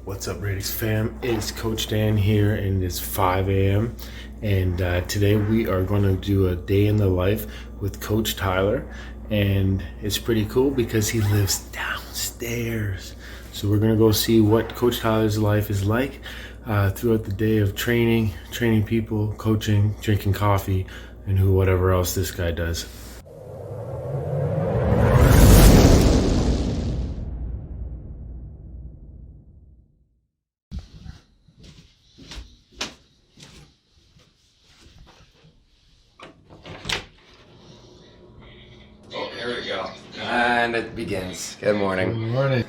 What's up, Radix fam? It's Coach Dan here, and it's 5 a.m. And today we are going to do a day in the life with Coach Tyler. And it's pretty cool because he lives downstairs. So we're going to go see what Coach Tyler's life is like throughout the day of training people, coaching, drinking coffee, and whatever else this guy does. Here we go. And it begins. Good morning. Good morning.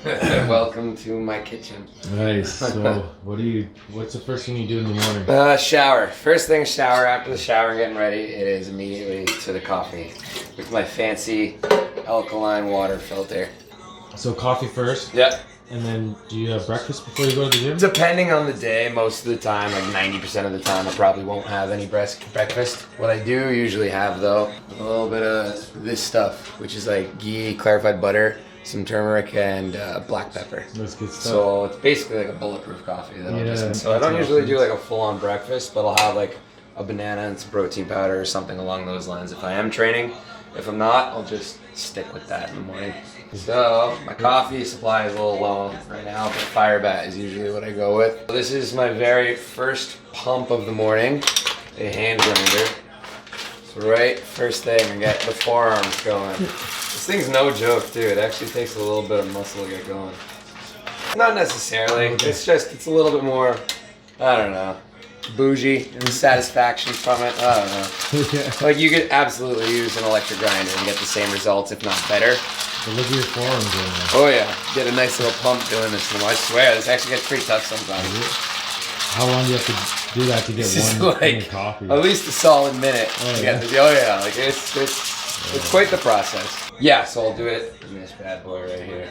Welcome to my kitchen. Nice. So what's the first thing you do in the morning? Shower. First thing, shower. After the shower, getting ready, it is immediately to the coffee with my fancy alkaline water filter. So coffee first? Yep. And then do you have breakfast before you go to the gym? Depending on the day, most of the time, like 90% of the time, I probably won't have any breakfast. What I do usually have, though, a little bit of this stuff, which is like ghee, clarified butter, some turmeric, and black pepper. That's good stuff. So it's basically like a bulletproof coffee. So I don't that's usually awesome. do like a full-on breakfast, but I'll have like a banana and some protein powder or something along those lines if I am training. If I'm not, I'll just stick with that in the morning. So my coffee supply is a little low right now, but Fire Bat is usually what I go with. This is my very first pump of the morning, a hand grinder. So right first thing, I get the forearms going. This thing's no joke, too. It actually takes a little bit of muscle to get going. Not necessarily. It's a little bit more, I don't know, bougie and satisfaction from it. I don't know. Yeah. Like you could absolutely use an electric grinder and get the same results, if not better. So look at your forearms in there. Oh yeah, get a nice little pump doing this. I swear, this actually gets pretty tough sometimes. How long do you have to do that to get This is one like coffee? at least a solid minute. Oh, to yeah. get this. Oh yeah, like it's quite the process. Yeah, so I'll do it in this bad boy right here.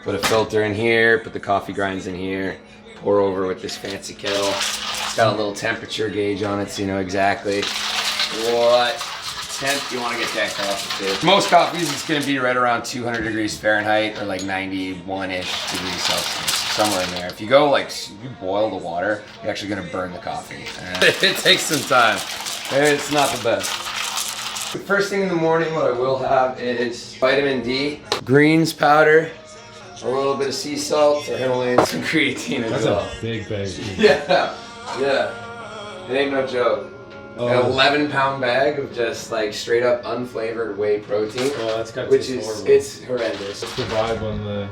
Put a filter in here, put the coffee grinds in here, pour over with this fancy kettle. It's got a little temperature gauge on it, so you know exactly what temp you want to get that coffee to. Most coffees, it's going to be right around 200 degrees Fahrenheit or like 91-ish degrees Celsius, somewhere in there. If you go like, if you boil the water, you're actually going to burn the coffee. And it takes some time. It's not the best. The first thing in the morning, what I will have is vitamin D, greens powder, a little bit of sea salt, or Himalayan some creatine as well. That's a big bag. Yeah. It ain't no joke. Oh. An 11-pound bag of just like straight up unflavored whey protein, That's got which is horrible. it's horrendous. What's the vibe on the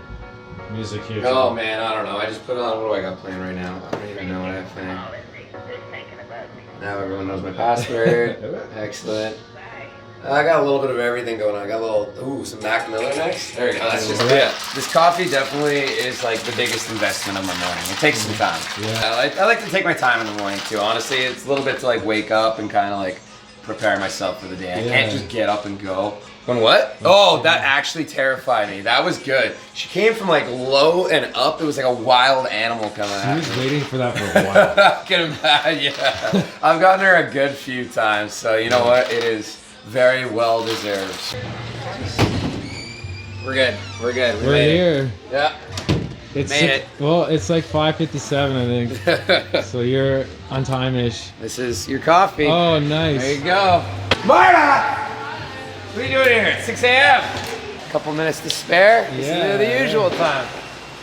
music here? Oh man, I don't know. I just put on, what do I got playing right now? I don't even know what I have playing. Now everyone knows my password. Excellent. I got a little bit of everything going on. I got a little, some Mac Miller next. There you go. That's just it. This coffee definitely is like the biggest investment of my morning. It takes some time. Yeah. I like to take my time in the morning too. Honestly, it's a little bit to like wake up and kind of like prepare myself for the day. I can't just get up and go. Going what? Oh, that actually terrified me. That was good. She came from like low and up. It was like a wild animal coming at me. She was waiting for that for a while. I can imagine, yeah. I've gotten her a good few times, so you know what? It is very well deserved. We're good. We're good. We're here. Yeah. It's Made it. Well, it's like 5:57, I think. So you're on time-ish. This is your coffee. Oh, nice. There you go. Marta! What are you doing here? It's 6 a.m. A couple minutes to spare. This is the usual time.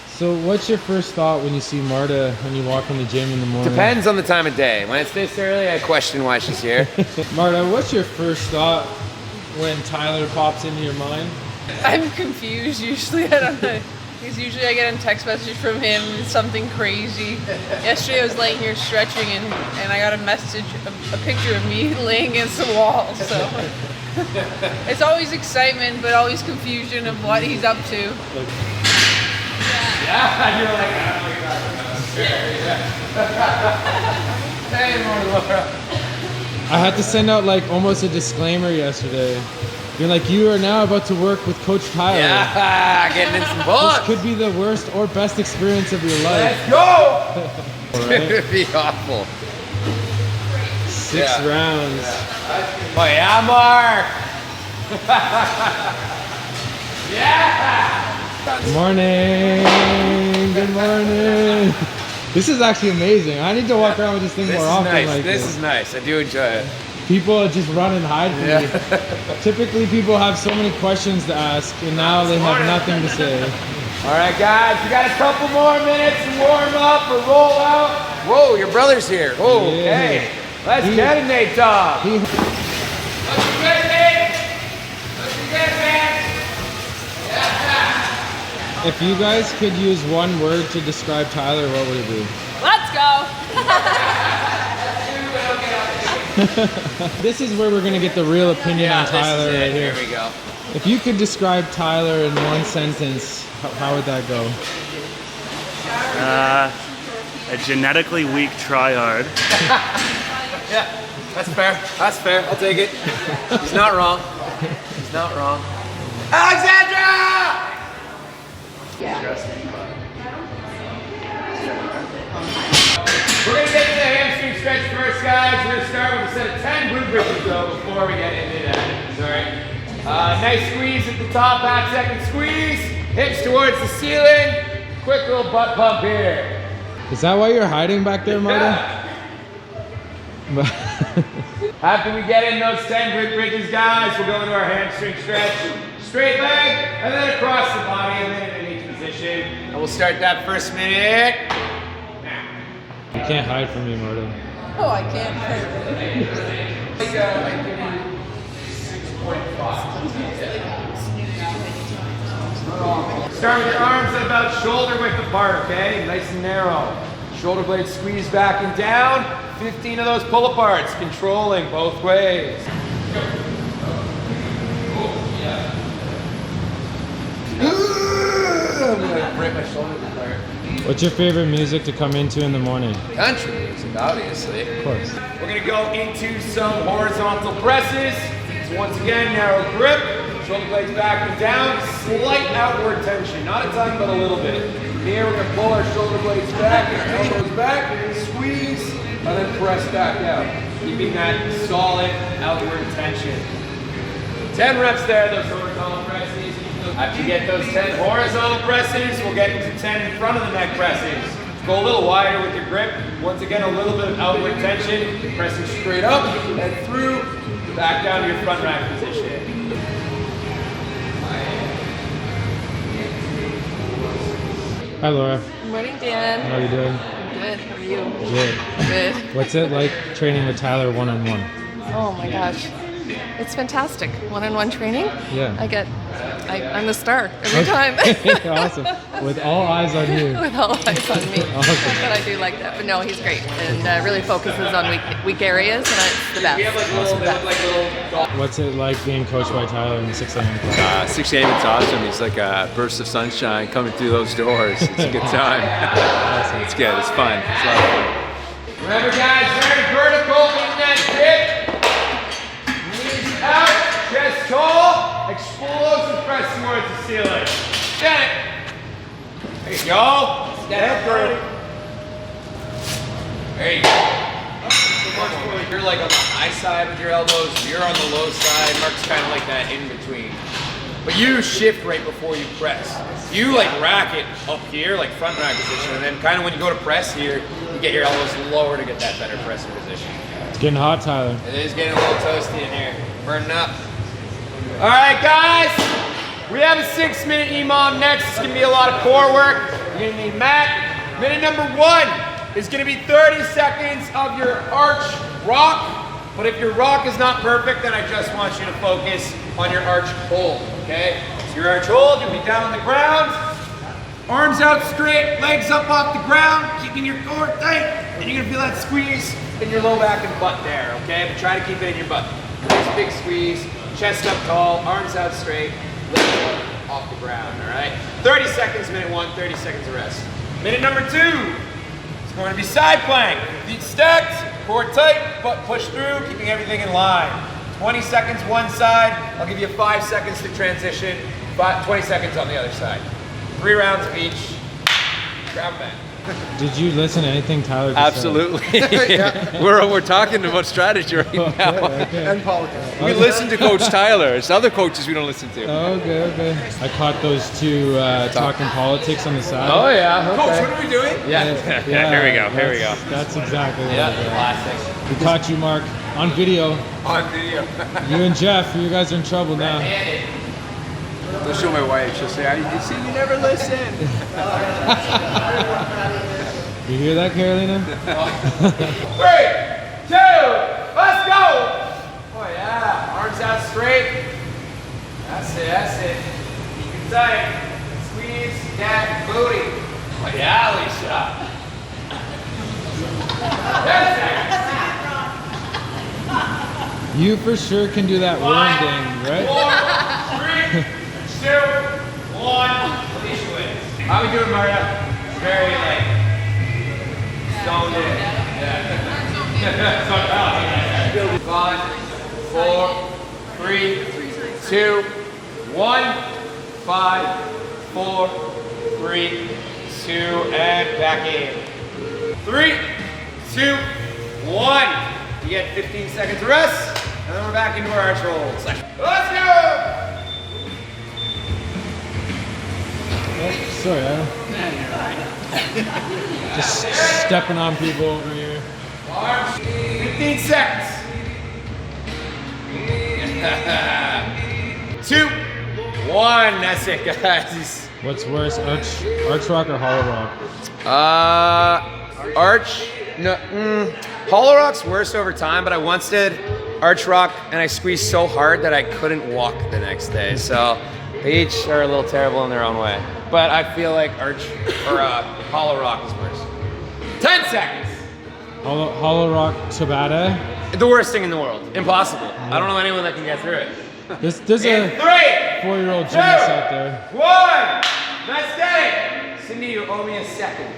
So what's your first thought when you see Marta when you walk in the gym in the morning? Depends on the time of day. When it's this early, I question why she's here. Marta, what's your first thought when Tyler pops into your mind? I'm confused usually. I don't know. Because usually I get a text message from him, something crazy. Yesterday I was laying here stretching and I got a message, a picture of me laying against the wall. So it's always excitement, but always confusion of what he's up to. Yeah, you're like, oh my God, I'm scared. Yeah. Hey, Laura. I had to send out like almost a disclaimer yesterday. You're like, you are now about to work with Coach Tyler. Yeah, getting in some bullets. This could be the worst or best experience of your life. Let's go! Right? It'd be awful. 6 rounds. Oh yeah, Mark! Yeah! Morning. morning, good morning. This is actually amazing. I need to walk around with this thing more often. This is nice. I do enjoy it. People just run and hide from me. Typically, people have so many questions to ask, and now they have nothing to say. All right, guys, we got a couple more minutes to warm up or roll out. Whoa, your brot's here. Oh, okay. Let's get it, Nate Dog. Let's get Nate. Let's get man. If you guys could use one word to describe Tyler, what would it be? Let's go. This is where we're gonna get the real opinion on Tyler right here. Here we go. If you could describe Tyler in one sentence, how would that go? A genetically weak tryhard. Yeah, that's fair. That's fair. I'll take it. He's not wrong. He's not wrong. Alexandra! We're going to get to the hamstring stretch first, guys. We're going to start with a set of 10 glute bridges, though, before we get into that. All right. Nice squeeze at the top, half second squeeze. Hips towards the ceiling. Quick little butt pump here. Is that why you're hiding back there, Marta? Yeah. After we get in those 10 glute bridges, guys, we'll go into our hamstring stretch. Straight leg, and then across the body, a minute in each position. And we'll start that first minute. You can't hide from me, Marta. Oh, I can't. Start with your arms at about shoulder width apart, okay? Nice and narrow. Shoulder blades squeeze back and down. 15 of those pull aparts, controlling both ways. I'm gonna break my shoulders apart. What's your favorite music to come into in the morning? Country music, obviously. Of course. We're gonna go into some horizontal presses. So once again, narrow grip, shoulder blades back and down, slight outward tension, not a ton, but a little bit. Here, we're gonna pull our shoulder blades back, our elbows back, squeeze, and then press back out, keeping that solid outward tension. 10 reps there, those horizontal presses. After you get those 10 horizontal presses, we'll get into 10 in front of the neck presses. Go a little wider with your grip. Once again, a little bit of outward tension, pressing straight up and through, back down to your front rack position. Hi, Laura. Good morning, Dan. How are you doing? Good. How are you? Good. Good. What's it like training with Tyler one-on-one? Oh my gosh. It's fantastic. One-on-one training. Yeah. I'm the star every time. Awesome. With all eyes on you. With all eyes on me. Awesome. But I do like that. But no, he's great and really focuses on weak areas, and it's the best. What's it like being coached by Tyler in the 6 a.m. class? 6 a.m. it's awesome. He's like a burst of sunshine coming through those doors. It's a good time. Awesome. It's good. It's fun. It's a lot of fun. Remember, guys, very vertical in that grip. Knees out, chest tall, explosive press towards the ceiling. Get it. There you go. Get head through. There you go. You're like on the high side with your elbows, you're on the low side. Mark's kind of like that in between. But you shift right before you press. You like rack it up here, like front rack position, and then kind of when you go to press here, you get your elbows lower to get that better pressing position. It's getting hot, Tyler. It is getting a little toasty in here, burning up. All right, guys, we have a 6-minute EMOM next. It's gonna be a lot of core work. You're gonna need mat. Minute number 1 is gonna be 30 seconds of your arch rock. But if your rock is not perfect, then I just want you to focus on your arch hold, okay? So your arch hold, you'll be down on the ground, arms out straight, legs up off the ground, keeping your core tight, and you're gonna feel that squeeze in your low back and butt there, okay? But try to keep it in your butt. Nice big squeeze, chest up tall, arms out straight, legs up off the ground, all right? 30 seconds, minute 1, 30 seconds of rest. Minute number 2, it's going to be side plank. Feet stacked, core tight, butt pushed through, keeping everything in line. 20 seconds one side, I'll give you 5 seconds to transition, 20 seconds on the other side. 3 rounds of each. crowd band. Did you listen to anything Tyler just Absolutely. We're talking about strategy right now. Okay. And politics. We listen to Coach Tyler. It's other coaches we don't listen to. Okay. I caught those two talking politics on the side. Oh yeah. Coach, what are we doing? Yeah. Here we go. Here we go. That's exactly what Yeah, it was. classic. We caught you, Mark, on video. On video. You and Jeff, you guys are in trouble now. I'll show my wife. She'll say, "You see, you never listen." You hear that, Carolina? 3, 2, let's go! Oh yeah, arms out straight. That's it. Keep it tight. Squeeze that booty. Oh yeah, Alicia. 10 seconds. You for sure can do that worm thing, right? 4, 3, 2, 1. Alicia wins. How we doing, Maria? Very late. Stoned in. Yeah. 5, 4, 3, 2, 1. 5, 4, 3, 2, and back in. 3, 2, 1. You get 15 seconds of rest, and then we're back into our arch roll session. Let's go! Oh, sorry, Adam. Just stepping on people over here. Arms, 15 seconds. 2, 1. That's it, guys. What's worse, arch rock or hollow rock? Arch. No, Hollow Rock's worse over time, but I once did Arch Rock and I squeezed so hard that I couldn't walk the next day. So they each are a little terrible in their own way. But I feel like Hollow Rock is worse. 10 seconds. Hollow rock Tabata. The worst thing in the world. Impossible. I don't know anyone that can get through it. There's a 3, 4-year-old gymnast out there. 1. That's it. Cindy, you owe me a second.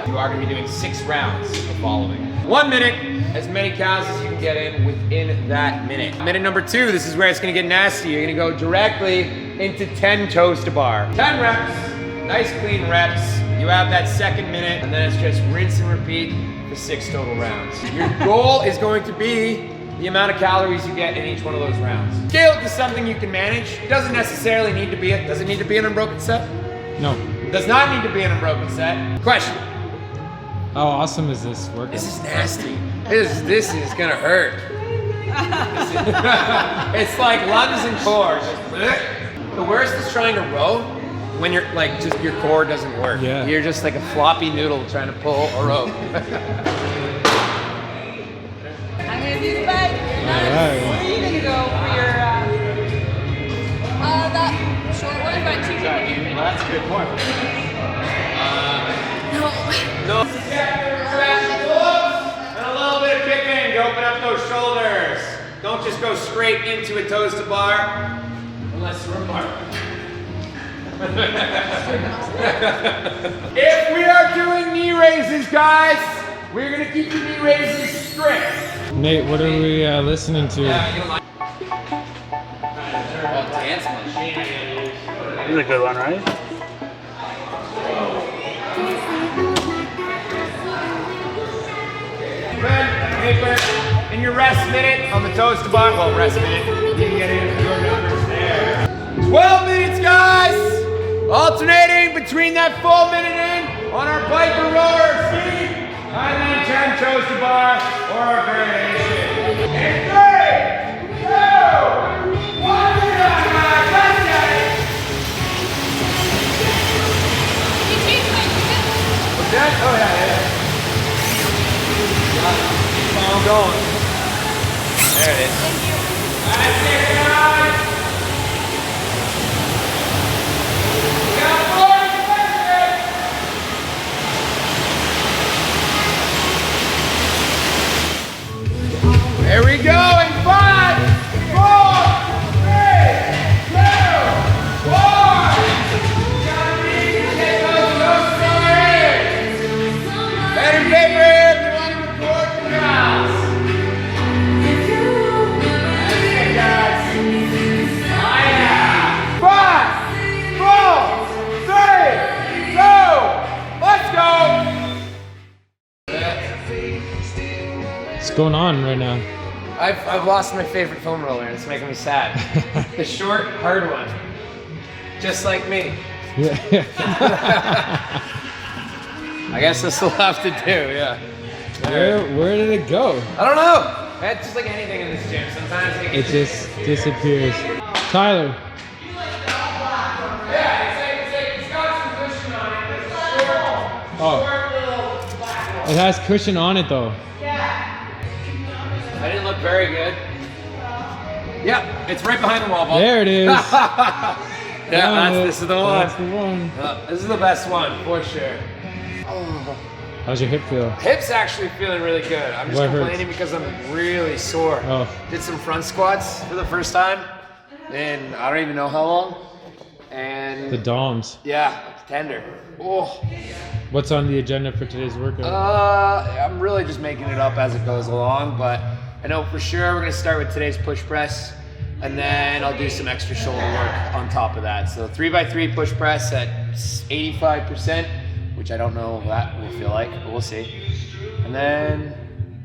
You are going to be doing 6 rounds the following. 1 minute, as many counts as you can get in within that minute. Minute number 2, this is where it's going to get nasty. You're going to go directly into 10 toes to bar. 10 reps, nice clean reps. You have that second minute, and then it's just rinse and repeat for 6 total rounds. Your goal is going to be the amount of calories you get in each one of those rounds. Scale it to something you can manage. It doesn't necessarily need to be does it need to be an unbroken set? No. Does not need to be an unbroken set. Question. How awesome is this workout? This is nasty. This is gonna hurt. It's like lungs and core. The worst is trying to row when you're like just your core doesn't work. Yeah. You're just like a floppy noodle trying to pull a rope. I'm gonna do the bag. Alright. Where are you gonna go for your that short one by 2? Well, that's a good point. No. And a little bit of kicking to open up those shoulders. Don't just go straight into a toes to bar unless you're apart. If we are doing knee raises, guys, we're gonna keep the knee raises strict. Nate, what are we listening to? Yeah, you don't like dance machine. This is a good one, right? Pen, paper, in your rest minute on the toes to bar. Well, rest minute. You can get in your numbers there. 12 minutes, guys! Alternating between that full minute in on our bike or roller speed, and then 10 toes to bar or our variation. In 3, 2, 1, let's get it! What's that? Oh, yeah. Keep on going. There it is. That's it, guys. We got 40 seconds. There we go in 5, 4, 3, 2, 1. Gotta get those toes started. Pen and paper. That's it, guys. going on right now? I've lost my favorite foam roller and it's making me sad. The short, hard one. Just like me. Yeah. I guess this will have to do, yeah. Where did it go? I don't know. It's just like anything in this gym. Sometimes It just disappears. Tyler. it's got some cushion on it. It's a short, Oh. It has cushion on it though. I didn't look very good. Yeah, it's right behind the wall ball. There it is. This is the one. That's the one. This is the best one, for sure. How's your hip feel? Hip's actually feeling really good. I'm just What hurts? complaining because I'm really sore. Oh. Did some front squats for the first time in I don't even know how long. And The DOMs. yeah, it's tender. Oh. What's on the agenda for today's workout? I'm really just making it up as it goes along, but I know for sure we're gonna start with today's push press, and then I'll do some extra shoulder work on top of that. So 3x3 push press at 85%, which I don't know what that will feel like, but we'll see. And then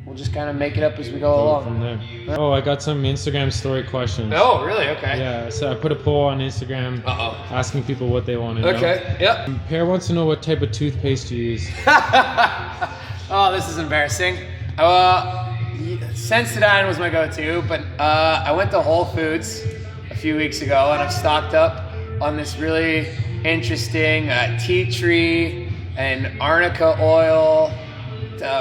we'll just kind of make it up as we go along. From there. Oh, I got some Instagram story questions. Oh, really? Okay. Yeah, so I put a poll on Instagram asking people what they want to know. Okay, yep. Pear wants to know what type of toothpaste you use. Oh, this is embarrassing. Sensodyne was my go-to, but I went to Whole Foods a few weeks ago and I've stocked up on this really interesting tea tree and arnica oil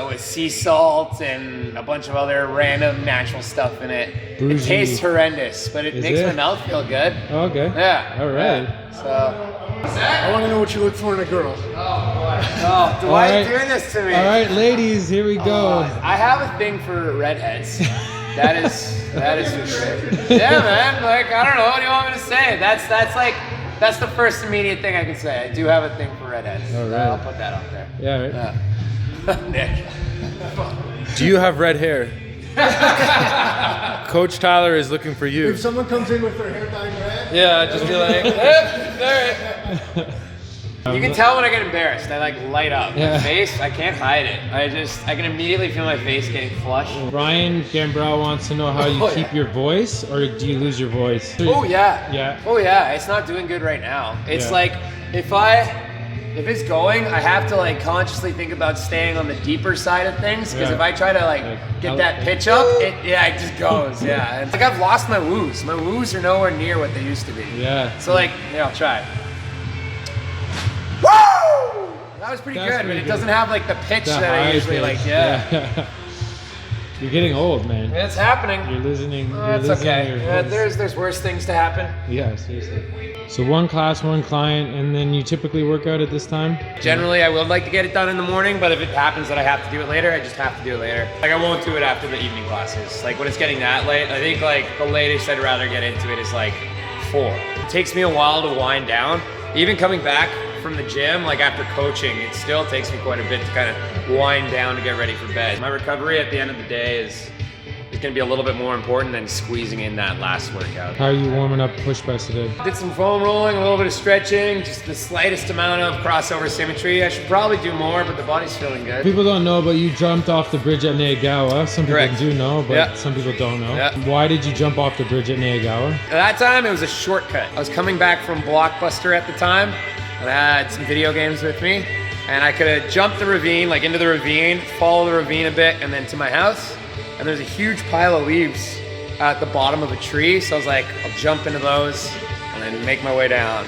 with sea salt and a bunch of other random natural stuff in it. Bougie. It tastes horrendous, but it Is makes it? my mouth feel good. Oh, okay. Yeah. All right. Yeah. So. I want to know what you look for in a girl. Oh, why are you doing this to me? All right, ladies, here we go. I have a thing for redheads. That is for sure. Yeah, man. Like, I don't know. What do you want me to say? That's the first immediate thing I can say. I do have a thing for redheads. All right. I'll put that out there. Yeah, right. Nick. Do you have red hair? Coach Tyler is looking for you. If someone comes in with their hair dyed red, Yeah, just be like, there. You can tell when I get embarrassed. I like light up. Yeah. My face, I can't hide it. I can immediately feel my face getting flushed. Ryan Gambrell wants to know how you Oh, keep yeah. your voice, or do you lose your voice? Oh yeah. Yeah. Oh yeah. It's not doing good right now. It's Yeah. like if it's going, I have to like consciously think about staying on the deeper side of things. Because Yeah. if I try to like get that pitch up, it just goes. Yeah. It's like I've lost my woos. My woos are nowhere near what they used to be. Yeah. So like, yeah, I'll try. Woo! That was pretty That's good, pretty but it good. doesn't have like the pitch The that I high usually pitch. like. Yeah. You're getting old, man. It's happening. You're losing. That's You're losing okay. your Yeah, voice. there's worse things to happen. Yeah, seriously. So one class, one client, and then you typically work out at this time? Generally, I would like to get it done in the morning, but if it happens that I have to do it later, I just have to do it later. Like, I won't do it after the evening classes. Like, when it's getting that late, I think, like, the latest I'd rather get into it is, like, 4. It takes me a while to wind down. Even coming back from the gym, like, after coaching, it still takes me quite a bit to kind of wind down to get ready for bed. My recovery at the end of the day is going to be a little bit more important than squeezing in that last workout. How are you warming up push press today? Did some foam rolling, a little bit of stretching, just the slightest amount of crossover symmetry. I should probably do more, but the body's feeling good. People don't know, but you jumped off the bridge at Nayagawa. Some people Correct. do know, but Yeah. some people don't know. Yeah. Why did you jump off the bridge at Nayagawa? At that time, it was a shortcut. I was coming back from Blockbuster at the time, and I had some video games with me, and I could have jumped the ravine, like into the ravine, follow the ravine a bit, and then to my house. And there's a huge pile of leaves at the bottom of a tree, so I was like, I'll jump into those and then make my way down.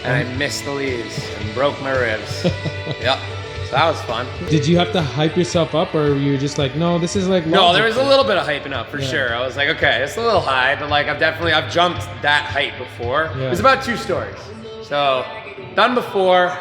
And I missed the leaves and broke my ribs. Yep, so that was fun. Did you have to hype yourself up, or were you just like, no, this is like No, there logic? was a little bit of hyping up for Yeah. sure. I was like, okay, it's a little high, but like I've jumped that height before. Yeah. It was about 2 stories. So done before,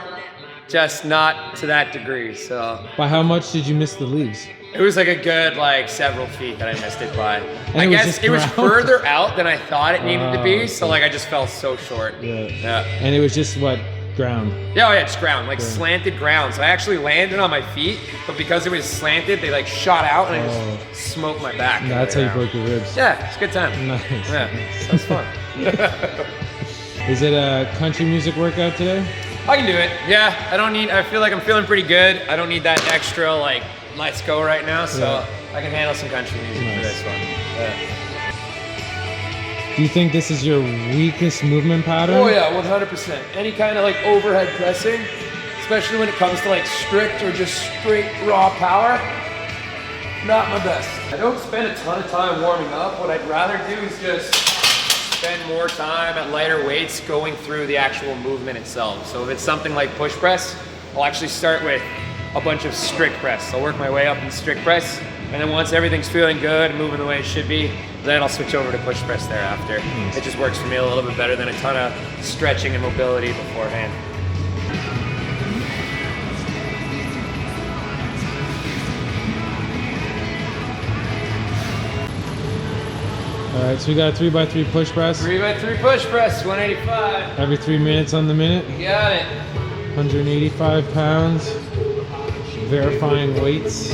just not to that degree. So By how much did you miss the leaves? it was like a good like several feet that I missed it by. I it was guess just it was ground? further out than I thought it needed to be. Oh, So like I just fell so short. Yeah. Yeah. And it was just what, ground? Yeah, oh yeah, just ground, like slanted ground. So I actually landed on my feet, but because it was slanted, they like shot out and I just smoked my back. That's how you Yeah. broke your ribs. Yeah, it's a good time. Nice. Yeah, that's fun. Is it a country music workout today? I can do it. Yeah, I feel like I'm feeling pretty good. I don't need that extra like let's go right now. So I can handle some country music for this one. Do you think this is your weakest movement pattern? Oh yeah, 100%. Any kind of like overhead pressing, especially when it comes to like strict or just straight raw power, not my best. I don't spend a ton of time warming up. What I'd rather do is just spend more time at lighter weights going through the actual movement itself. So if it's something like push press, I'll actually start with a bunch of strict press. I'll work my way up in strict press, and then once everything's feeling good and moving the way it should be, then I'll switch over to push press thereafter. It just works for me a little bit better than a ton of stretching and mobility beforehand. All right, so we got a 3x3 push press. 3x3 push press, 185. Every 3 minutes on the minute. You got it. 185 pounds. Verifying weights.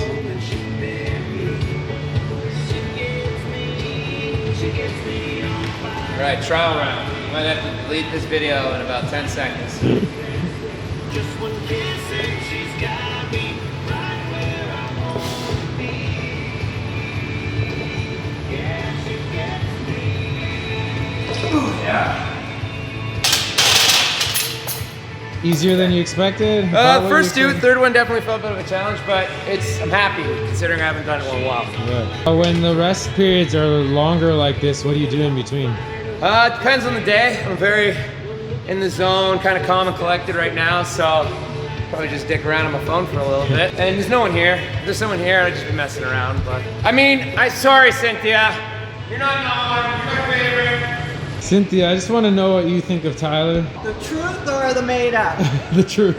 All right, trial round. You might have to delete this video in about 10 seconds. Yeah. Easier than you expected? First two, third one definitely felt a bit of a challenge, but I'm happy considering I haven't done it in a while. Right. When the rest periods are longer like this, what do you do in between? It depends on the day. I'm very in the zone, kind of calm and collected right now, so probably just dick around on my phone for a little bit. And there's no one here. If there's someone here, I'd just be messing around. But I mean, sorry, Cynthia. You're not number one. You're my favorite. Cynthia, I just want to know what you think of Tyler. The truth or the made up? The truth.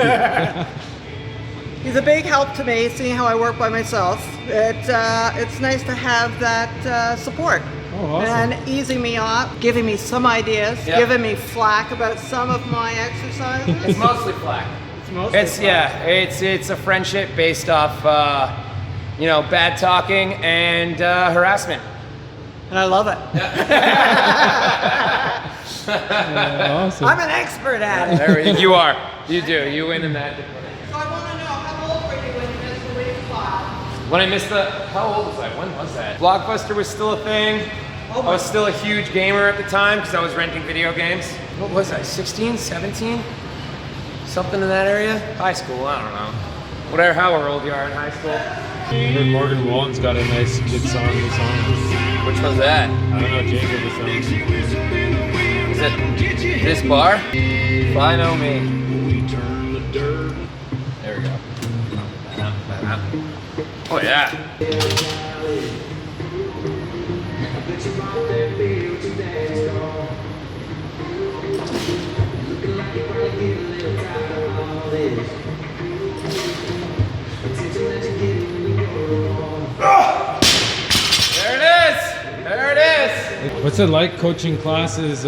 He's a big help to me, seeing how I work by myself. It's nice to have that support. Oh, awesome. And easing me off, giving me some ideas, giving me flack about some of my exercises. It's mostly flack. It's a friendship based off, bad talking and harassment. And I love it. Awesome. I'm an expert at it. You are. You do. You win in that. So I want to know, how old were you when you missed the weight class? When I missed how old was I? When was that? Blockbuster was still a thing. I was still a huge gamer at the time because I was renting video games. What was I, 16, 17? Something in that area? High school, I don't know. Whatever, however old you are in high school. I heard Morgan Wallen's got a nice good song. Which one's that? I don't know, Jacob or something. Is it this bar? Fly know me. There we go. Oh yeah. There it is. What's it like coaching classes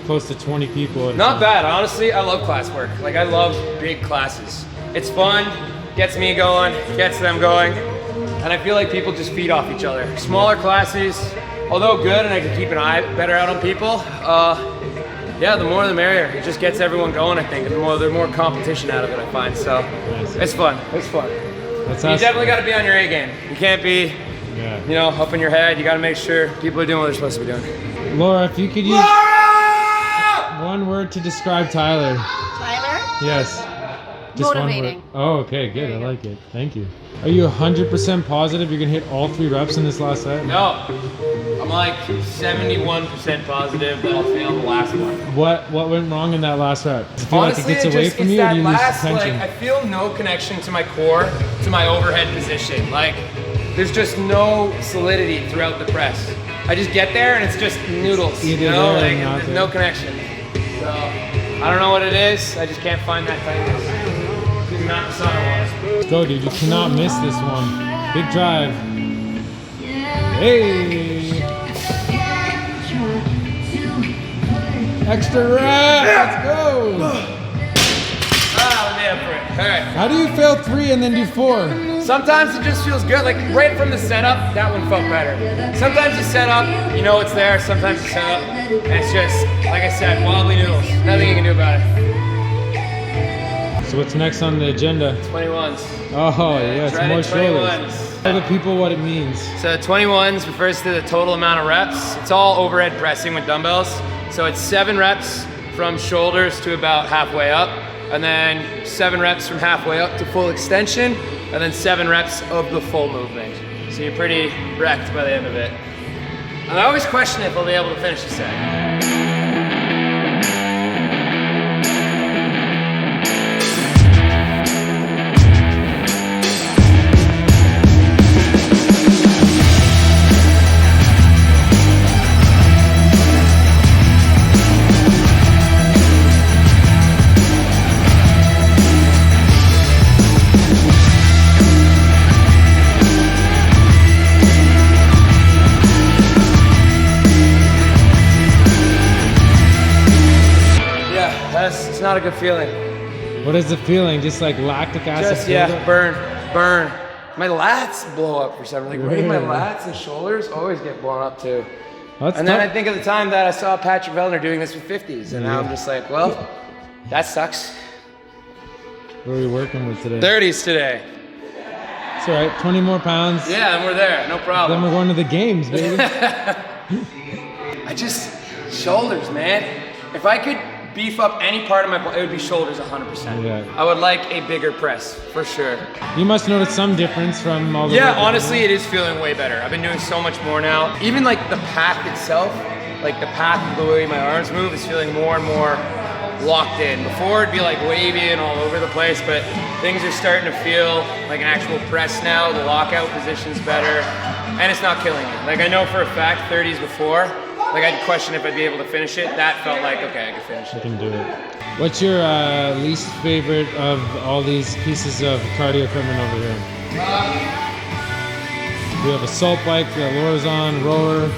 close to 20 people? Not bad, honestly. I love class work. Like, I love big classes. It's fun, gets me going, gets them going, and I feel like people just feed off each other. Smaller classes, although good, and I can keep an eye better out on people. The more the merrier. It just gets everyone going, I think. And there's more competition out of it, I find. So it's fun. It's fun. You definitely got to be on your A game. You can't be, up in your head. You got to make sure people are doing what they're supposed to be doing. Laura, if you could use one word to describe Tyler. Tyler? Yes. Just motivating. One word. Oh, okay, good. I like it. Thank you. Are you 100% positive you're gonna hit all 3 reps in this last set? No. I'm like 71% positive that I'll fail the last one. What went wrong in that last rep? Do you feel Honestly, like it gets away from you, or do you lose tension? I feel no connection to my core, to my overhead position. Like, there's just no solidity throughout the press. I just get there and it's just noodles, there's no connection. So, I don't know what it is, I just can't find that tightness. It's not the sun I want. Let's go, dude, you cannot miss this one. Big drive. Hey! Extra rep, let's go! Let me up for it. All right. How do you fail 3 and then do 4? Sometimes it just feels good. Like right from the setup, that one felt better. Sometimes the setup, it's there. Sometimes the setup, and it's just, like I said, wobbly noodles. Nothing you can do about it. So what's next on the agenda? 21s. Oh, yeah, it's more shoulders. 21s. Tell the people what it means. So 21s refers to the total amount of reps. It's all overhead pressing with dumbbells. So it's 7 reps from shoulders to about halfway up, and then 7 reps from halfway up to full extension, and then 7 reps of the full movement. So you're pretty wrecked by the end of it. And I always question if I'll be able to finish the set. It's not a good feeling. What is the feeling? Just like lactic acid? Just, yeah, burn. My lats blow up for some reason. Like, my lats and shoulders always get blown up too. And then I think of the time that I saw Patrick Vellner doing this with 50s, and now I'm just like, well, that sucks. What are we working with today? 30s today. It's all right, 20 more pounds. Yeah, and we're there, no problem. Then we're going to the games, baby. Shoulders, man. If I could beef up any part of my body, it would be shoulders 100%. Yeah. I would like a bigger press, for sure. You must notice some difference from all the Yeah, honestly, it is feeling way better. I've been doing so much more now. Even like the path itself, like the path of the way my arms move is feeling more and more locked in. Before it'd be like wavy and all over the place, but things are starting to feel like an actual press now. The lockout position's better, and it's not killing me. Like I know for a fact 30s before, like I'd question if I'd be able to finish it. That felt like, okay, I can finish it. You can do it. What's your least favorite of all these pieces of cardio equipment over here? We have assault bike that Laura's on, rower,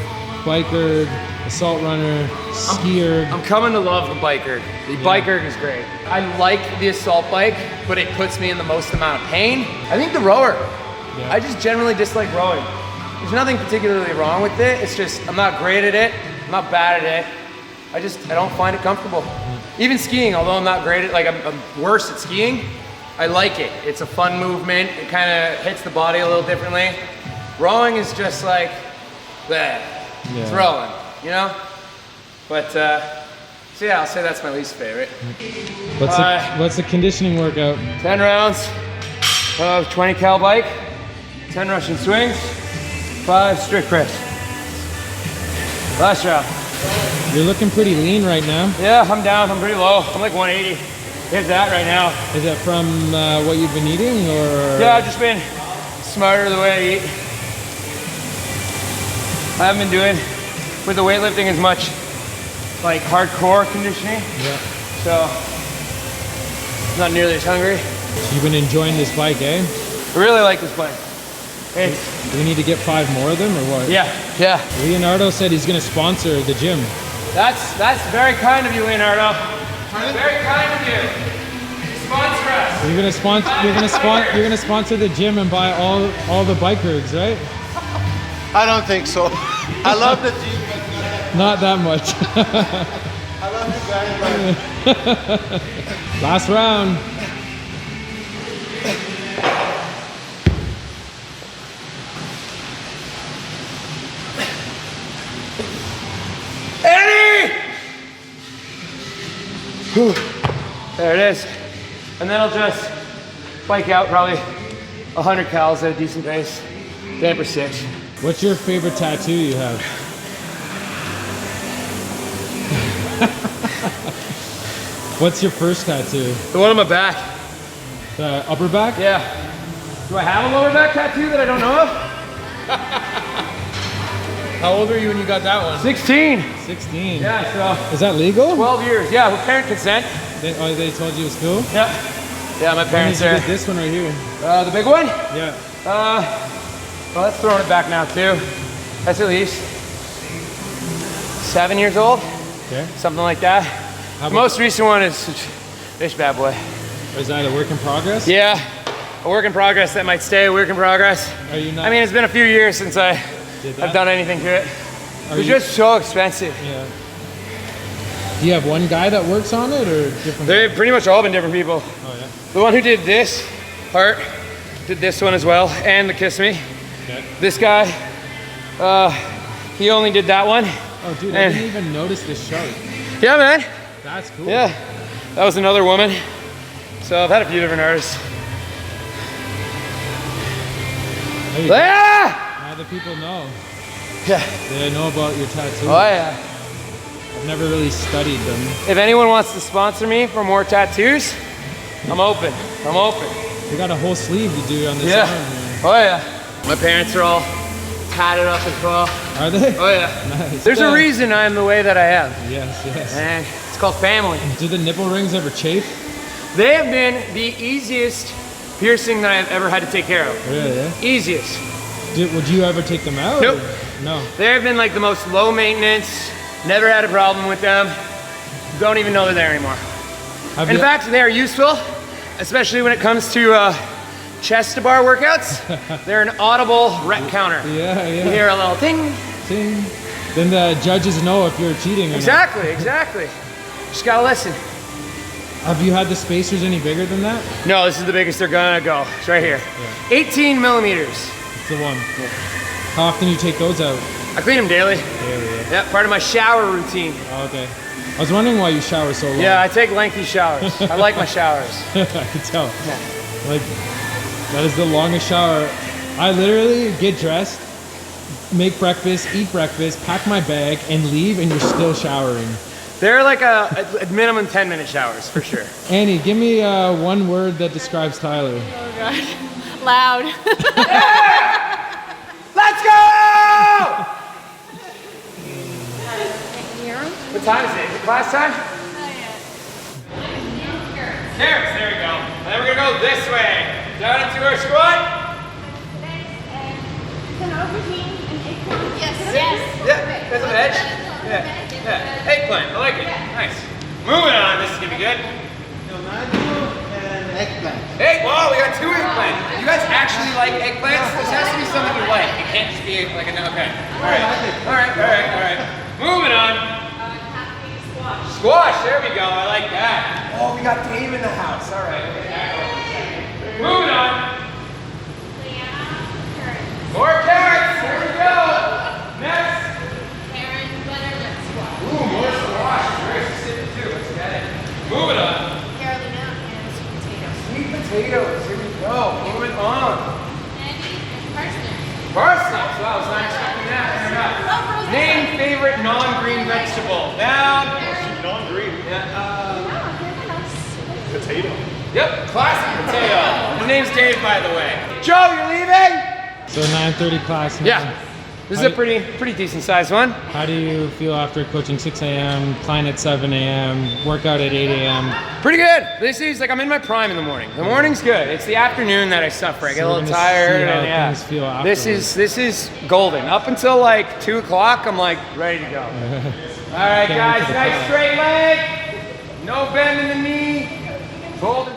biker, assault runner, skier. I'm coming to love the biker. The biker is great. I like the assault bike, but it puts me in the most amount of pain. I think the rower. Yeah. I just generally dislike rowing. There's nothing particularly wrong with it. It's just, I'm not great at it. I'm not bad at it. I don't find it comfortable. Even skiing, although I'm not great at, like I'm worse at skiing, I like it. It's a fun movement. It kind of hits the body a little differently. Rowing is just like, bleh. It's rowing, you know? But, so yeah, I'll say that's my least favorite. What's the conditioning workout? 10 rounds of 20 cal bike, 10 Russian swings, 5 strict press. Last round. You're looking pretty lean right now. Yeah, I'm down. I'm pretty low. I'm like 180. Hit that right now. Is that from what you've been eating, or? Yeah, I've just been smarter the way I eat. I haven't been doing with the weightlifting as much like hardcore conditioning. Yeah. So not nearly as hungry. You've been enjoying this bike, eh? I really like this bike. Do we need to get 5 more of them or what? Yeah. Leonardo said he's gonna sponsor the gym. That's very kind of you, Leonardo. Very kind of you. Sponsor us. You're gonna sponsor the gym and buy all the bike rigs, right? I don't think so. I love the gym, but not that much. I love you guys, but last round. There it is. And then I'll just bike out probably 100 cals at a decent pace. Damper 6. What's your favorite tattoo you have? What's your first tattoo? The one on my back. The upper back? Yeah. Do I have a lower back tattoo that I don't know of? How old were you when you got that one? 16. 16. Yeah, so. Is that legal? 12 years. Yeah, with parent consent. They told you it was cool? Yeah. Yeah, my parents are. This one right here. The big one? Yeah. Well, that's throwing it back now too. That's at least 7 years old. Okay. Something like that. The most recent one is this bad boy. Is that a work in progress? Yeah, a work in progress that might stay a work in progress. Are you not? I mean, it's been a few years since I've done anything to it. It's just so expensive. Yeah. Do you have one guy that works on it, or different? They've pretty much all been different people. Oh yeah. The one who did this part did this one as well, and the Kiss Me. Okay. This guy, he only did that one. Oh, dude, I And- didn't even notice the shark. Yeah, man. That's cool. Yeah, that was another woman. So I've had a few different artists. There you go. Ah! Now the people know. Yeah. They know about your tattoo. Oh yeah. I've never really studied them. If anyone wants to sponsor me for more tattoos, I'm open. I'm open. They got a whole sleeve to do on this Yeah. arm. Man. Oh yeah. My parents are all tatted up as well. Are they? Oh yeah. Nice. There's Yeah. a reason I am the way that I am. Yes, yes. And it's called family. Do the nipple rings ever chafe? They have been the easiest piercing that I've ever had to take care of. Really? Yeah? Easiest. Would you ever take them out? Nope. Or- No. They have been like the most low maintenance. Never had a problem with them. Don't even know they're there anymore. Have In you- fact, they are useful, especially when it comes to chest to bar workouts. They're an audible rep counter. Yeah, You yeah. hear a little ting. Ting. Then the judges know if you're cheating or Exactly, exactly. Just gotta listen. not. Have you had the spacers any bigger than that? No, this is the biggest they're gonna go. It's right here. 18 millimeters. It's the one. How often do you take those out? I clean them daily. Yeah. Yeah, part of my shower routine. Oh, okay. I was wondering why you shower so long. Yeah, I take lengthy showers. I like my showers. I could tell. Like, that is the longest shower. I literally get dressed, make breakfast, eat breakfast, pack my bag, and leave, and you're still showering. They're like a minimum 10-minute showers for sure. Annie, give me one word that describes Tyler. Oh god. Loud. Let's go! What time is it? Is it class time? Carrots, there we go. And then we're gonna go this way. Down into our squat. Yeah, there's a veg. Yeah. Eggplant, I like it. Nice. Moving on, this is gonna be good. Hey, whoa, we got 2 eggplants. You guys actually like eggplants? This has to be something you like. It can't just be like a, okay. Alright. Moving on. Squash, there we go, I like that. Oh, we got Dave in the house, alright. Moving on. More carrots, there we go. Next. Ooh, more squash, very specific too, let's get it. Moving on. Sweet potatoes, here we go, moving on. Parsnips, wow, I was not expecting that. Fair enough. Name favorite non-green vegetable. Down. Non-green. Potato. Yep, classic potato. His name's Dave, by the way. Joe, you're leaving? So 9:30 class. now. Yeah. This is a pretty decent sized one. How do you feel after coaching 6 a.m., client at 7 a.m., workout at 8 a.m.? Pretty good. This is like I'm in my prime in the morning. The morning's good. It's the afternoon that I suffer. I get So a we're little gonna tired. see how And yeah, things feel this is golden. Up until like 2 o'clock, I'm like ready to go. All right, Can't guys, wait for the nice class. straight leg. No bend in the knee. Golden.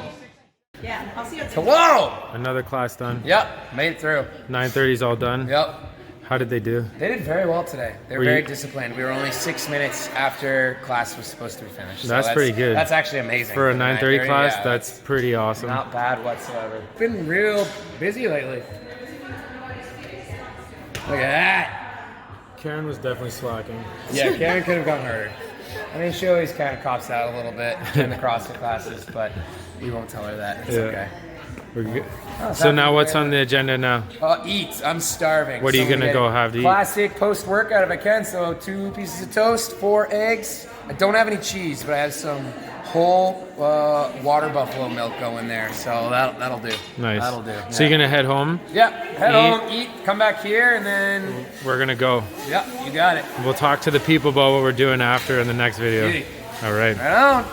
Yeah, I'll see you. Tomorrow. Another class done. Yep, made it through. 9:30 is all done. Yep. How did they do? They did very well today. They were Were very you- disciplined. We were only 6 minutes after class was supposed to be finished. So That's pretty good. That's actually amazing. For a 9:30 class, yeah, that's pretty awesome. not bad whatsoever. Been real busy lately. Look at that. Karen was definitely slacking. Yeah, Karen could have gone harder. I mean, she always kind of cops out a little bit in the CrossFit classes, but we won't tell her that. It's Yeah. okay. We're good. Oh, So now what's on the agenda now? Eat. I'm starving. What are you we gonna get go have to eat? Classic post-workout if I can. So 2 pieces of toast, 4 eggs. I don't have any cheese, but I have some whole water buffalo milk going there. So that'll do. Nice. That'll do. So you're gonna head home? Yeah. Head eat. home, eat, come back here, and then We're gonna go. yeah, you got it. We'll talk to the people about what we're doing after in the next video. Beauty. All right. Right on.